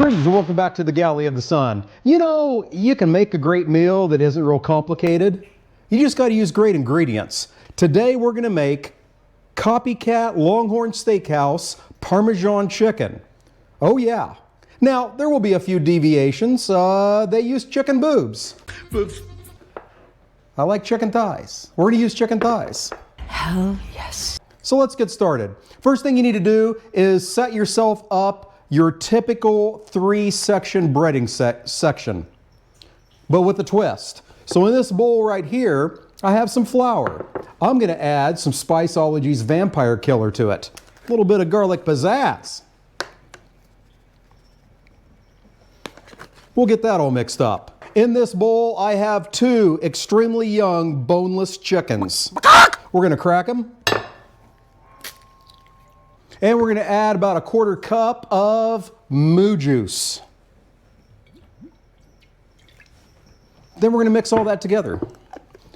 Greetings and welcome back to the Galley of the Sun. You know, you can make a great meal that isn't real complicated. You just got to use great ingredients. Today we're going to make Copycat LongHorn Steakhouse Parmesan chicken. Oh yeah. Now, there will be a few deviations. They use chicken boobs. Boobs. I like chicken thighs. We're going to use chicken thighs. Hell yes. So let's get started. First thing you need to do is set yourself up your typical 3-section breading section, but with a twist. So in this bowl right here, I have some flour. I'm going to add some Spiceology's Vampire Killer to it. A little bit of garlic pizzazz. We'll get that all mixed up. In this bowl, I have 2 extremely young boneless chickens. We're going to crack them. And we're going to add about 1/4 cup of moo juice. Then we're going to mix all that together.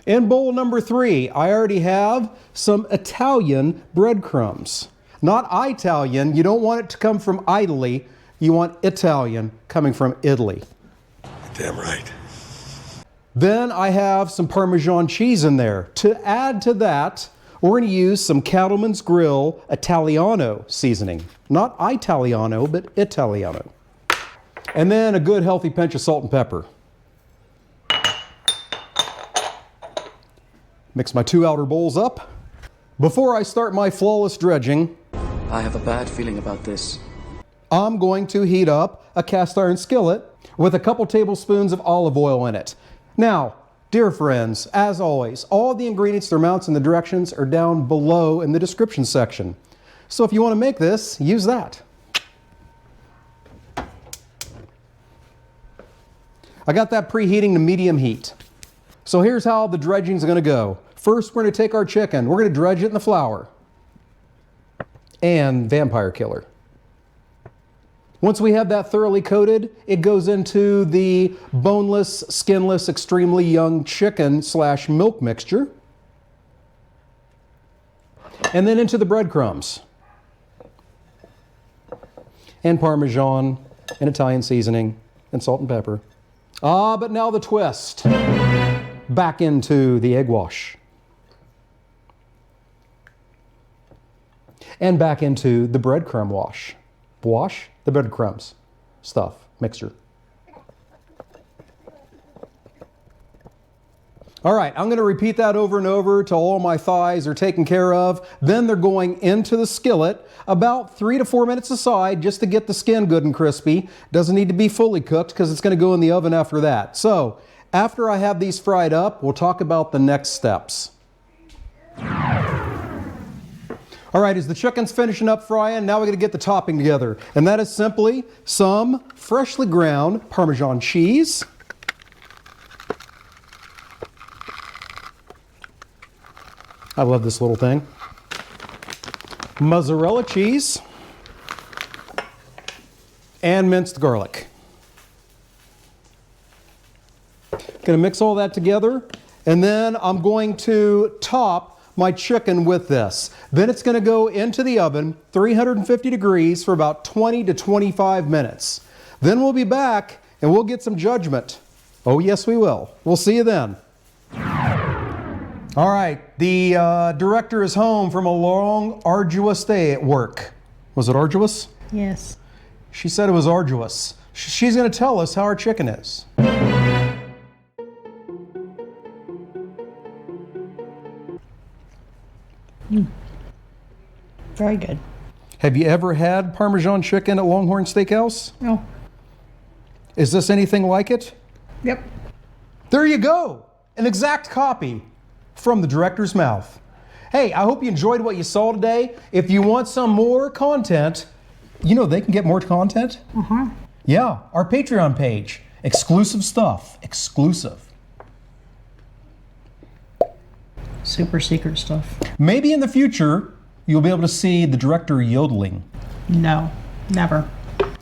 In bowl number 3, I already have some Italian breadcrumbs. Not Italian. You don't want it to come from Italy. You want Italian coming from Italy. Damn right. Then I have some Parmesan cheese in there. To add to that, we're going to use some Cattleman's Grill Italiano seasoning. Not Italiano, but Italiano. And then a good healthy pinch of salt and pepper. Mix my 2 outer bowls up. Before I start my flawless dredging, I have a bad feeling about this. I'm going to heat up a cast iron skillet with a couple tablespoons of olive oil in it. Now, dear friends, as always, all the ingredients, their amounts, and the directions are down below in the description section. So if you want to make this, use that. I got that preheating to medium heat. So here's how the dredging is going to go. First, we're going to take our chicken. We're going to dredge it in the flour and Vampire Killer. Once we have that thoroughly coated, it goes into the boneless, skinless, extremely young chicken / milk mixture. And then into the breadcrumbs. And Parmesan, and Italian seasoning, and salt and pepper. Ah, but now the twist. Back into the egg wash. And back into the breadcrumb wash. Wash the breadcrumbs stuff, mixture. All right, I'm going to repeat that over and over till all my thighs are taken care of. Then they're going into the skillet about 3 to 4 minutes aside just to get the skin good and crispy. Doesn't need to be fully cooked because it's going to go in the oven after that. So after I have these fried up, we'll talk about the next steps. All right, as the chicken's finishing up frying, now we're going to get the topping together. And that is simply some freshly ground Parmesan cheese. I love this little thing. Mozzarella cheese. And minced garlic. Going to mix all that together. And then I'm going to top my chicken with this. Then it's going to go into the oven, 350 degrees for about 20 to 25 minutes. Then we'll be back and we'll get some judgment. Oh yes, we will. We'll see you then. All right, the director is home from a long, arduous day at work. Was it arduous? Yes. She said it was arduous. She's going to tell us how our chicken is. Very good. Have you ever had Parmesan chicken at LongHorn Steakhouse? No. Is this anything like it? Yep. There you go. An exact copy from the director's mouth. Hey, I hope you enjoyed what you saw today. If you want some more content, you know they can get more content. Yeah, our Patreon page. Exclusive stuff. Exclusive. Super secret stuff. Maybe in the future, you'll be able to see the director yodeling. No, never.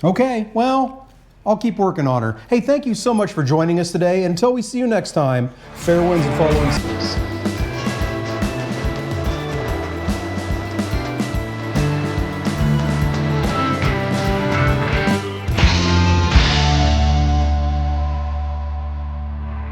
Okay, well, I'll keep working on her. Hey, thank you so much for joining us today. Until we see you next time, fair winds and following seas.